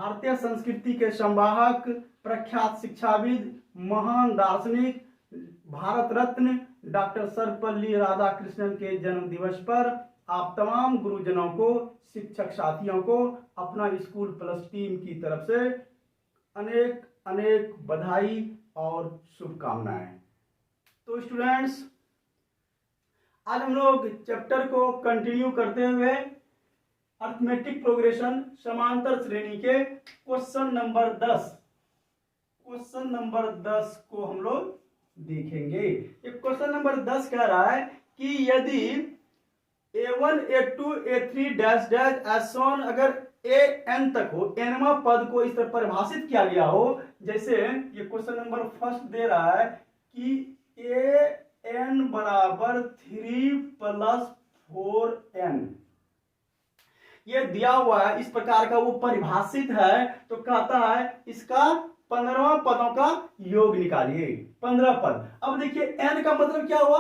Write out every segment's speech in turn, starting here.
भारतीय संस्कृति के संवाहक, प्रख्यात शिक्षाविद, महान दार्शनिक, भारत रत्न डॉक्टर सर्वपल्ली राधाकृष्णन के जन्म दिवस पर आप तमाम गुरुजनों को, शिक्षक साथियों को अपना स्कूल प्लस टीम की तरफ से अनेक अनेक बधाई और शुभकामनाएं। तो स्टूडेंट्स, आज हम लोग चैप्टर को कंटिन्यू करते हुए अर्थमेटिक प्रोग्रेशन समांतर श्रेणी के क्वेश्चन नंबर 10 को हम लोग देखेंगे। ये क्वेश्चन नंबर 10 कह रहा है कि यदि A1 A2 A3 dash dash एसोन अगर an तक हो, nवां पद को इस तरह परिभाषित किया गया हो, जैसे ये क्वेश्चन नंबर फर्स्ट दे रहा है कि an बराबर 3 + 4n, ये दिया हुआ है, इस प्रकार का वो परिभाषित है। तो कहता है इसका 15 पदों का योग निकालिए, 15 पद। अब देखिए n का मतलब क्या हुआ,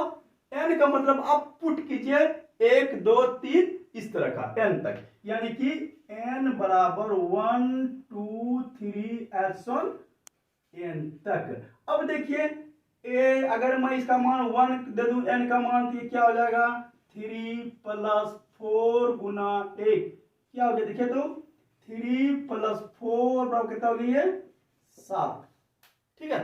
n का मतलब आप पुट कीजिए 1 2 3 इस तरह का n तक, यानी कि n बराबर 1 2 3 एसोन n तक। अब देखिए अगर मैं इसका मान 1 दे दूं n का मान, तो ये क्या हो जाएगा 3 + 4 गुना 1 क्या हो गया, देखिए तो 3 + 4 बराबर कितना हो गया, 7। ठीक है।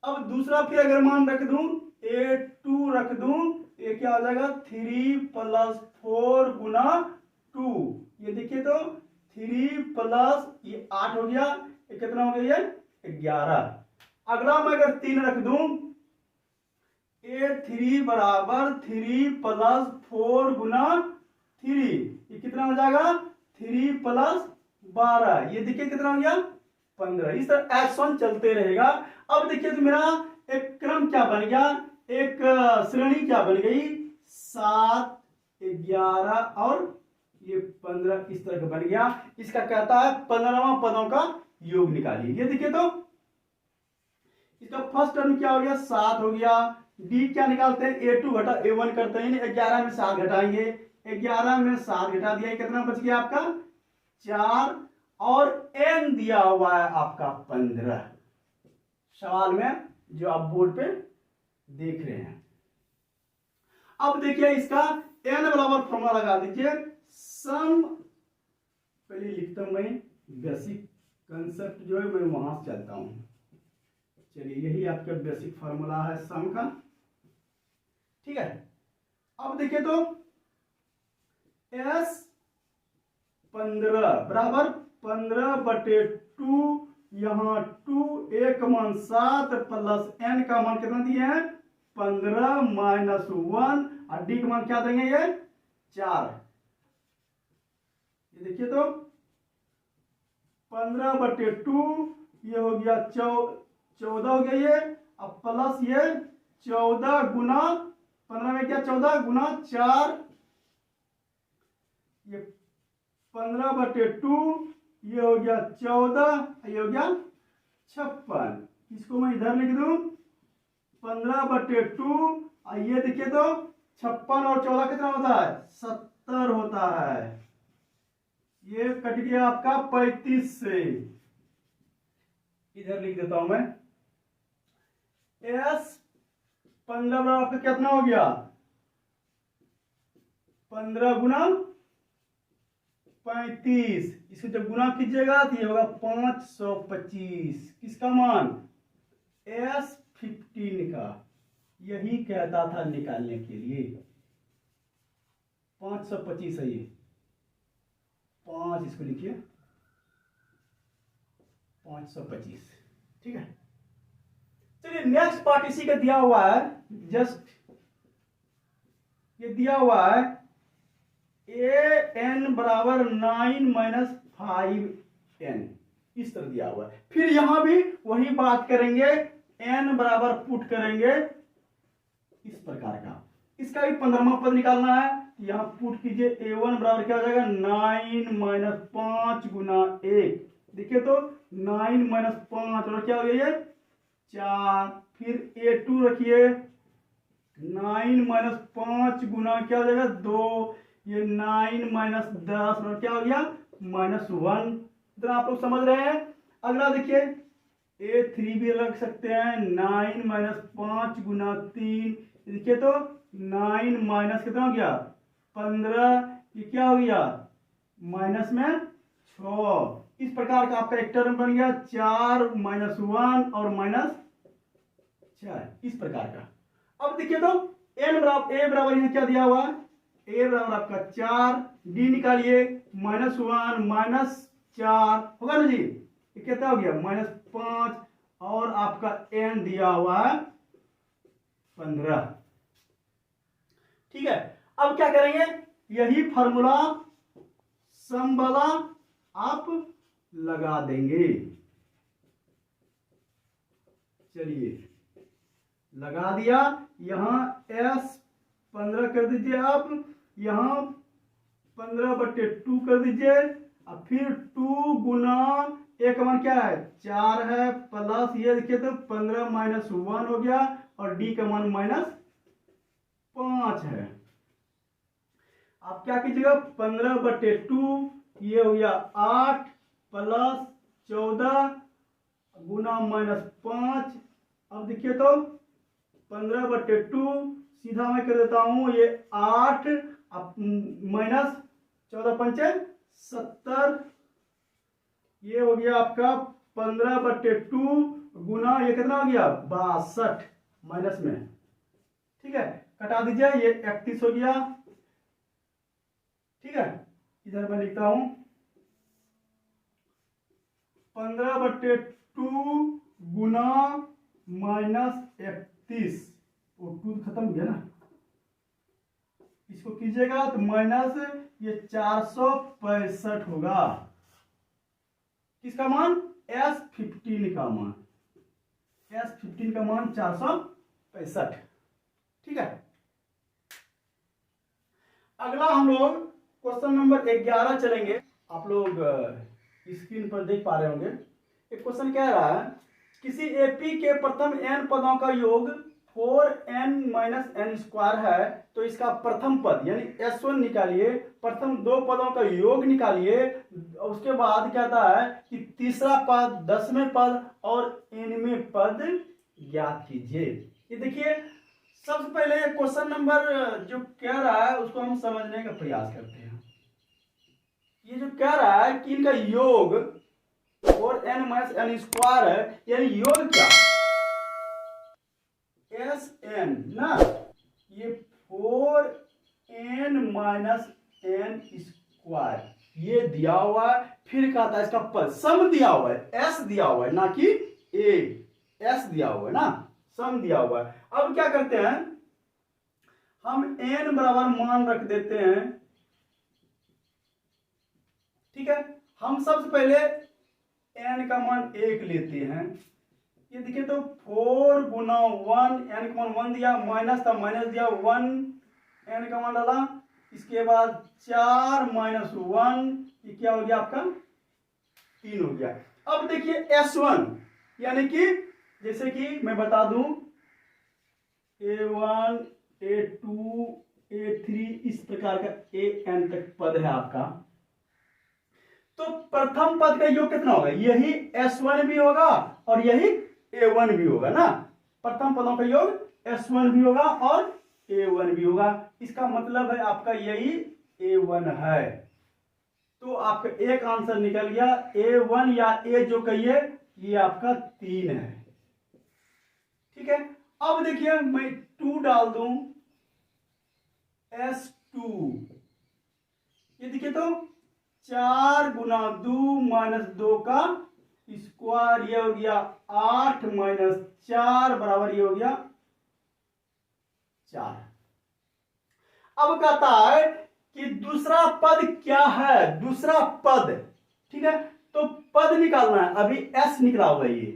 अब दूसरा फिर अगर मान रख दूं A2 रख दूं, ये क्या हो जाएगा 3 + 4 गुना 2, ये देखिए तो 3 प्लस ये 8 हो गया, ये कितना हो गया, ये 11। अगला मैं अगर 3 रख दूं, A3 बराबर 3 + 4 गुना 3, ये कितना हो जाएगा 3 + 12, ये देखिए कितना हो गया 15। इस तरह एसोन चलते रहेगा। अब देखिए तो मेरा एक क्रम क्या बन गया, एक श्रेणी क्या बन गई, 7 11 और ये 15 इस तरह का बन गया। इसका कहता है 15वां पदों का योग निकालिए। ये देखिए तो इसका फर्स्ट टर्म क्या हो गया, 7 हो गया। डी क्या निकालते हैं, A2 घटा A1 करते हैं, 11 में 7 घटाएंगे, 11 में 7 घटा दिया, कितना बच गया आपका 4, और n दिया हुआ है आपका 15 सवाल में जो आप बोर्ड पे देख रहे हैं। अब देखिए इसका n बराबर फॉर्मूला लगा दीजिए, सम, पहले लिखता हूं मैं, बेसिक कंसेप्ट जो है मैं वहां से चलता हूं। चलिए यही आपका बेसिक फार्मूला है सम का। ठीक है। अब देखिए तो S 15 बराबर 15/2, यहां 2 a का मान 7 प्लस n का मान कितना दिए हैं 15 माइनस 1, और d का मान क्या देंगे ये 4। ये देखिए तो 15/2 ये हो गया 14 हो गया ये, अब प्लस ये 14 गुना 15 में क्या 14 गुना 4, ये 15/2 ये हो गया 14, ये हो गया 56। इसको मैं इधर लिख दूं 15/2, ये देखिए तो 56 और 14 कितना होता है 70 होता है। ये कट गया आपका 35 से, इधर लिख देता हूं मैं। S 15 बराबर आपका कितना हो गया 15 गुना 35, इसको जब गुना कीजिएगा तो ये होगा 525। किसका मान S 15 का, यही कहता था निकालने के लिए 525 है ये 5, इसको लिखिए 525। ठीक है। चलिए नेक्स्ट पार्ट इसी का दिया हुआ है, जस्ट ये दिया हुआ है an बराबर 9 - 5n, इस तरह दिया हुआ है। फिर यहां भी वही बात करेंगे, n बराबर पुट करेंगे इस प्रकार का, इसका भी 15वां पद निकालना है। यहां पुट कीजिए A1 बराबर क्या हो जाएगा 9 - 5 गुना 1, देखिए तो 9 - 5 और क्या हो गया ये 4। फिर A2 रखिए 9 - 5 गुना क्या हो जाएगा 2, ये 9 - 10 और क्या हो गया -1, इतना आप लोग समझ रहे हैं। अगला देखिए A3 भी रख सकते हैं, 9 माइनस 5 गुना 3, देखिए तो 9 माइनस कितना हो गया 15, ये क्या हो गया माइनस में 6। इस प्रकार का आपका एक टर्म बन गया 4 माइनस 1 और माइनस 4, इस प्रकार का। अब देखिए तो ए बराबर यहाँ क्या दिया हुआ है, ए बराबर आपका 4, डी निकालिए -1 -4 होगा ना जी, ये कितना हो गया -5 और आपका एन दिया हुआ है 15। ठीक है, अब क्या करेंगे, यही फॉर्मूला सम वाला आप लगा देंगे। चलिए लगा दिया, यहां s 15 कर दीजिए, आप यहां 15/2 कर दीजिए, और फिर 2 गुना ए का मान क्या है 4 है, प्लस ये देखिए तो 15 माइनस 1 हो गया, और डी का मान -5 है। आप क्या कीजिएगा 15/2, ये हो गया 8 प्लस 14 गुना -5। अब देखिए तो 15/2 सीधा मैं कर देता हूं, ये 8 माइनस 14 पंचे 70, ये हो गया आपका 15/2 गुना ये कितना हो गया 62 माइनस में। ठीक है, कटा दीजिए, ये 31 हो गया। ठीक है, इधर मैं लिखता हूं 15/2 गुना -31, वो 2 खत्म हो गया ना, इसको कीजिएगा तो माइनस ये 465 होगा। किसका मान S15 का मान, S15 का मान 465। ठीक है, अगला हम लोग क्वेश्चन नंबर 11 चलेंगे। आप लोग स्क्रीन पर देख पा रहे होंगे, एक क्वेश्चन कह रहा है किसी एपी के प्रथम n पदों का योग 4n-n² है, तो इसका प्रथम पद यानी S1 निकालिए, प्रथम 2 पदों का योग निकालिए, उसके बाद कहता है कि तीसरा पद 10वें पद और nवें पद ज्ञात कीजिए। ये देखिए सबसे पहले क्वेश्चन नंबर जो कह रहा है उसको हम समझने का प्रयास करते हैं। ये जो कह रहा है कि इनका योग 4n-n² है, यानी योग क्या Sn ना, ये 4n-n² ये दिया हुआ है, फिर कहता है इसका पद सम दिया हुआ है, s दिया हुआ है ना कि a, s दिया हुआ है ना, सम दिया हुआ है। अब क्या करते हैं, हम n बराबर मान रख देते हैं। ठीक है, हम सबसे पहले n का मान 1 लेते हैं, ये देखिए तो 4 गुना 1, n का मान 1 दिया, माइनस था माइनस दिया 1, n का मान डाला, इसके बाद 4 माइनस 1, ये क्या हो गया आपका 3 हो गया। अब देखिए S1 यानी कि जैसे कि मैं बता दूं A1 A2 A3 इस प्रकार का AN तक पद है आपका, तो प्रथम पद का योग कितना होगा, यही S1 भी होगा और यही A1 भी होगा ना, प्रथम पदों का योग S1 भी होगा और A1 भी होगा, इसका मतलब है आपका यही A1 है। तो आपका एक आंसर निकल गया, A1 या A जो कहिए ये आपका 3 है। ठीक है, अब देखिए मैं 2 डाल दूं, S2, ये देखिए तो 4 गुना 2 माइनस 2 का स्क्वायर, ये हो गया 8 माइनस 4 बराबर ये हो गया 4। अब कहता है कि दूसरा पद क्या है, दूसरा पद। ठीक है, तो पद निकालना है, अभी S निकला हुआ है ये,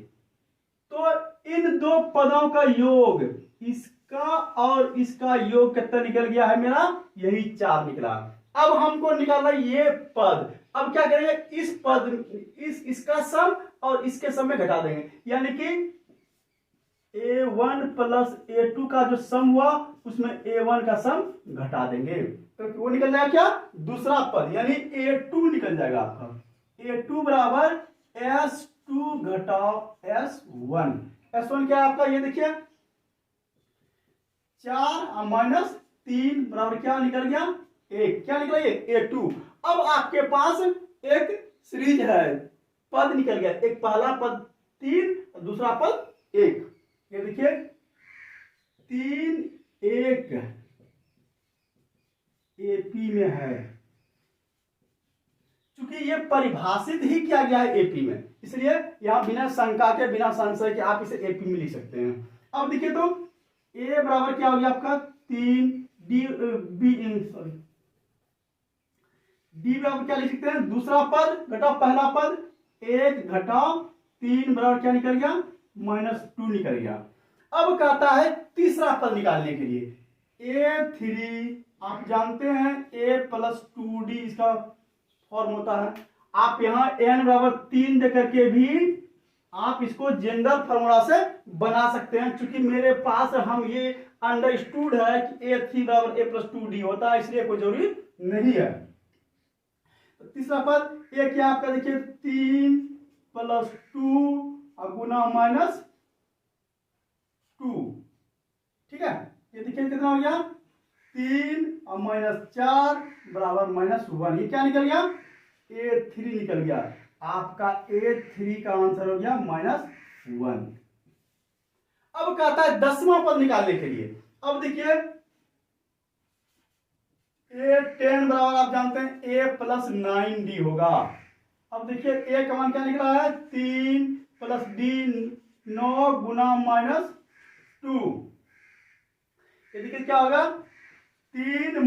तो इन 2 पदों का योग, इसका और इसका योग कितना निकल गया है मेरा, यही 4 निकला। अब हमको निकालना ये पद, अब क्या करेंगे, इस पद इसका सम और इसके सम में घटा देंगे, यानी कि A1 प्लस A2 का जो सम हुआ उसमें A1 का सम घटा देंगे, तो वो निकल जाएगा क्या, दूसरा पद यानी A2 निकल जाएगा आपका, A2 बराबर S2 घटाओ S1। S1 क्या है आपका, ये देखिए 4 माइनस 3 बराबर क्या निकल गया 1। क्या निकला ये A2। अब आपके पास एक सीरीज है, पद निकल गया, एक पहला पद 3, दूसरा पद 1। ये देखिए 3 1 AP में है, क्योंकि ये परिभाषित ही किया गया है AP में, इसलिए यहां बिना शंका के बिना संशय के आप इसे AP में लिख सकते हैं। अब देखिए तो A बराबर क्या हो गया आपका 3, डी बराबर क्या लिख सकते हैं, दूसरा पद घटाओ पहला पद, 1 घटाओ 3 बराबर क्या निकल गया -2 निकल गया। अब कहता है तीसरा पद निकालने के लिए A3, आप जानते हैं A + 2D इसका फॉर्म होता है। आप यहाँ n बराबर 3 देकर के भी आप इसको जनरल फॉर्मूला से बना सकते हैं, क्योंकि मेरे पास हम ये अंडरस्टूड है कि A3 बराबर A + 2D होता है, इसलिए कोई जरूरी नहीं है। तो तीसरा पद ये क्या आपका देखिए 3 + 2 गुना -2, ठीक है। ये देखिए कितना हो गया 3 और -4 बराबर -1। ये क्या निकल गया A3 निकल गया। आपका A3 का आंसर हो गया -1। अब कहता है 10वां पद निकालने के लिए। अब देखिए A10 बराबर आप जानते हैं A + 9D होगा। अब देखिए A का मान क्या निकला है 3 + D 9 गुना -2। ये देखिए क्या होगा 3 -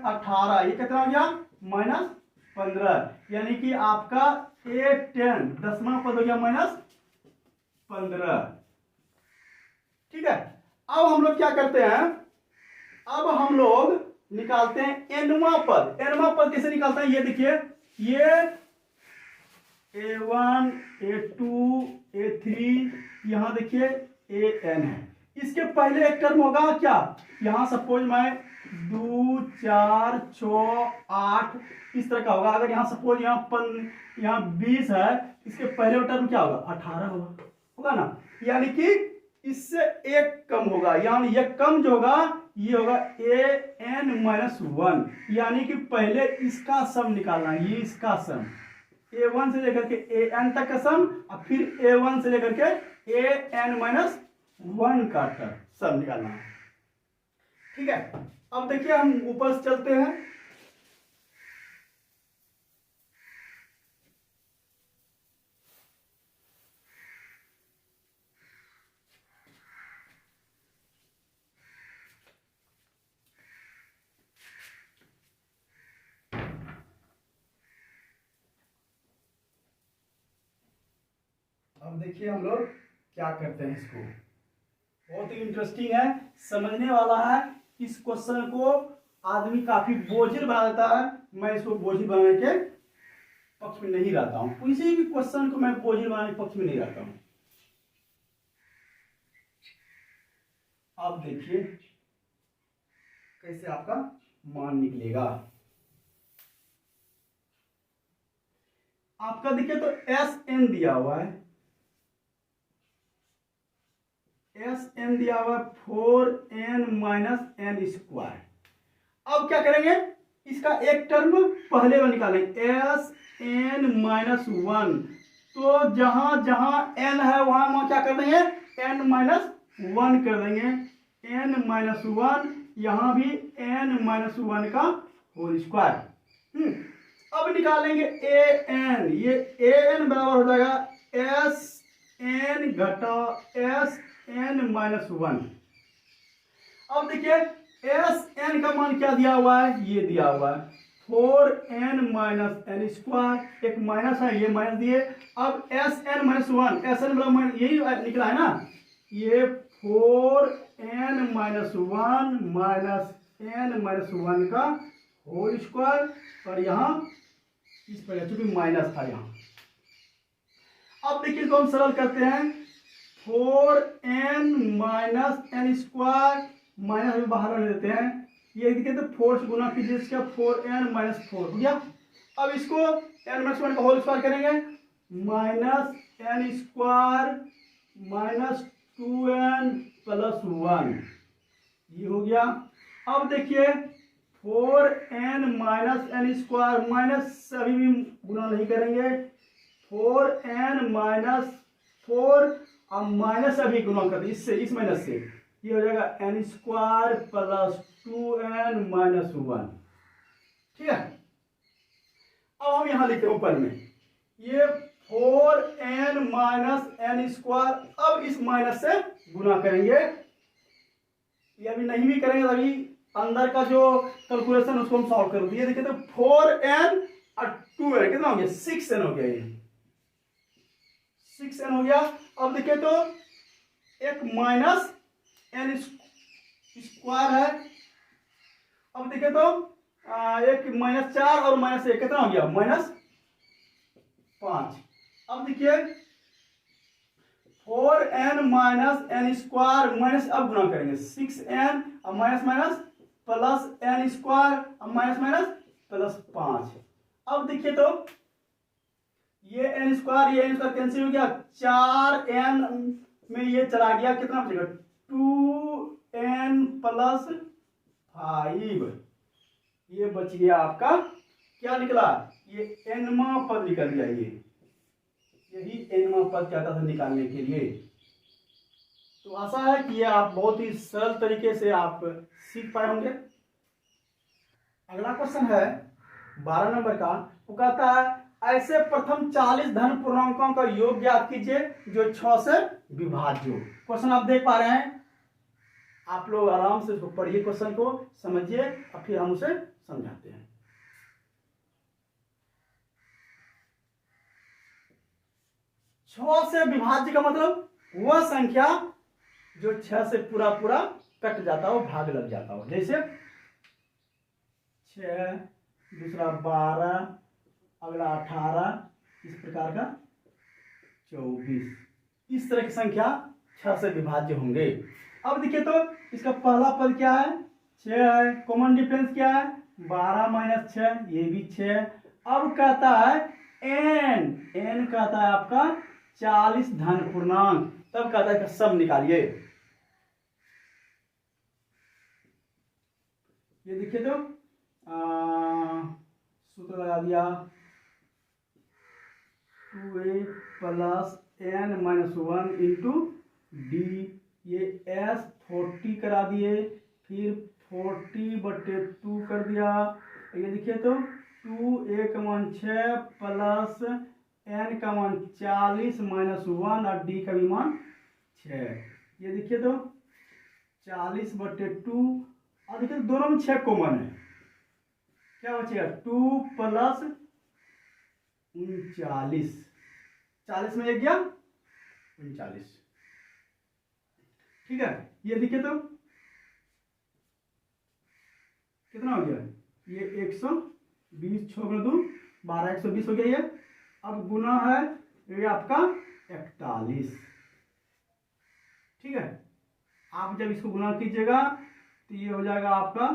18, ये कितना हो गया -15, यानी कि आपका A10 10वां पद हो गया -15, ठीक है। अब हम लोग क्या करते हैं, अब हम लोग निकालते हैं nवां पद। nवां पद कैसे निकालते हैं, ये देखिए ये A1 A2 A3, यहां देखिए AN है। इसके पहले एक टर्म होगा क्या, यहां सपोज मैं 2 4 6 8 इस तरह का होगा। अगर यहाँ सपोज यहाँ 20 है, इसके पहले टर्म क्या होगा 18 होगा ना, यानी कि इससे एक कम होगा, यानी ये कम जो होगा ये होगा AN -1, यानी कि पहले इसका सम निकालना है, ये इसका सम A1 से लेकर के AN तक का सम, और फिर A1 से लेकर के AN -1 का सम निकालना है, ठीक है। अब देखिए हम ऊपर से चलते हैं। अब देखिए हम लोग क्या करते हैं, इसको बहुत ही इंटरेस्टिंग है, समझने वाला है। इस क्वेश्चन को आदमी काफी बोझिल बना देता है, मैं इसको बोझिल बनाने के पक्ष में नहीं रहता हूं, किसी भी क्वेश्चन को मैं बोझिल बनाने के पक्ष में नहीं रहता हूं। अब देखिए कैसे आपका मान निकलेगा। आपका देखिए तो SN दिया हुआ है, SN दिया हुआ 4n - n²। अब क्या करेंगे, इसका एक टर्म पहले में निकालेंगे SN -1, तो जहां जहां n है वहां क्या कर देंगे n -1 कर देंगे, n -1, यहां भी n -1 का होल स्क्वायर। अब निकालेंगे AN, ये AN बराबर हो जाएगा SN घटा SN -1। अब देखिए SN का मान क्या दिया हुआ है, ये दिया हुआ है 4n - n², एक माइनस है ये माइनस दिए। अब SN -1, SN बराबर यही निकला है ना, ये 4n - 1 -n -1 का होल स्क्वायर, और यहाँ इस पर चूंकि माइनस था यहाँ। अब देखिए इसको हम सरल करते हैं, 4n - n² माइनस बाहर ले देते हैं, ये देखिए तो 4 से गुना कीजिए इसका 4n - 4 हो गया, अब इसको n माइनस 1 का होल स्क्वायर करेंगे, minus n square minus 2n plus 1, ये हो गया। अब देखिए 4n minus n square, minus से अभी भी गुना नहीं करेंगे, 4n माइनस 4 अब माइनस अभी गुना कर इससे, इस माइनस से, ये हो जाएगा n square plus 2n minus 1। ठीक है, अब हम यहां लिखते हैं ऊपर में ये 4n माइनस n स्क्वायर, अब इस माइनस से गुना करेंगे, ये अभी नहीं भी करेंगे अभी अंदर का जो कैलकुलेशन उसको हम सॉल्व कर दिए। देखिए तो 4n और 2n कितना हो गया, 6n हो गया, ये 6n हो गया। अब देखिए तो एक माइनस n स्क्वायर है, अब देखिए तो एक माइनस 4 और माइनस 1 कितना हो गया, माइनस 5। अब देखिए 4n minus n square minus, अब गुना करेंगे 6n अब minus minus plus n square अब माइनस माइनस प्लस 5। अब देखिए तो ये n स्क्वायर ये n स्क्वायर कैंसिल हो गया, 4n में ये चला गया, कितना बचेगा 2n प्लस 5, ये बच गया आपका, क्या निकला, ये nवां पद निकल गया, यही nवां पद चाहता था निकालने के लिए। तो आशा है कि ये आप बहुत ही सरल तरीके से आप सीख पाए होंगे। अगला क्वेश्चन है 12 नंबर का, वो कहता है ऐसे प्रथम 40 धन पूर्णांकों का योग ज्ञात कीजिए जो 6 से विभाज्य हो। क्वेश्चन आप देख पा रहे हैं, आप लोग आराम से इसको पढ़िए, क्वेश्चन को समझिए और फिर हम उसे समझाते हैं। छह से विभाज्य का मतलब वह संख्या जो 6 से पूरा पूरा कट जाता हो, भाग लग जाता हो, जैसे 6, दूसरा 12, अगला 18, इस प्रकार का 24, इस तरह की संख्या 6 से विभाज्य होंगे। अब देखिए तो इसका पहला पद क्या है, 6 है, कॉमन डिफरेंस क्या है 12 माइनस 6, ये भी 6। अब कहता है n कहता है आपका 40 धन पूर्णांक, तब कहता है कि सब निकालिए। ये देखिए तो सूत्र लगा दिया, 2a plus n minus 1 into D, ये s 40 करा दिए, फिर 40/2 कर दिया। ये देखिए तो 2a का मान 6 प्लस n का मान 40 माइनस 1 और d का भी मान 6। ये देखिए तो 40/2, और देखिए तो दोनों में 6 कॉमन है, क्या बचेगा 2 प्लस 39, 40 में 1 गया 39। ठीक है, ये देखिए तो कितना हो गया, ये 120, 6 2 12, 120 हो गया ये। अब गुना है ये आपका 41। ठीक है, आप जब इसको गुना कीजिएगा तो ये हो जाएगा आपका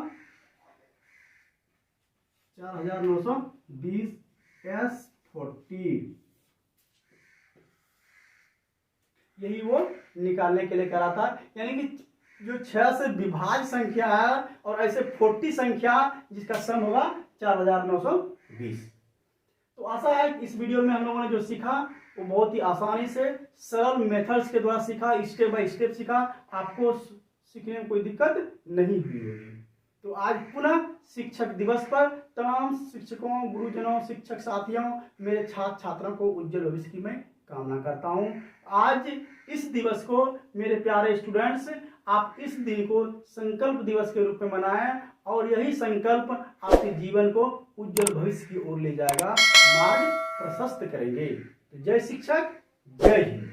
4920 s40, यही वो निकालने के लिए करा था। यानी कि जो 6 से विभाज्य संख्या है और ऐसे 40 संख्या जिसका सम होगा 4920। तो आशा है कि इस वीडियो में हम लोगों ने जो सीखा वो बहुत ही आसानी से सरल मेथड्स के द्वारा सीखा, स्टेप बाय स्टेप सीखा, आपको सीखने में कोई दिक्कत नहीं हुई होगी। तो आज पुनः शिक्षक दिवस पर तमाम शिक्षकों, गुरुजनों, शिक्षक साथियों, मेरे छात्र छात्राओं को उज्जवल भविष्य की मैं कामना करता हूँ। आज इस दिवस को मेरे प्यारे स्टूडेंट्स, आप इस दिन को संकल्प दिवस के रूप में मनाएं और यही संकल्प आपके जीवन को उज्जवल भविष्य की ओर ले जाएगा, मार्ग प्रशस्त करेंगे। तो जय शिक्षक, जय हिंद।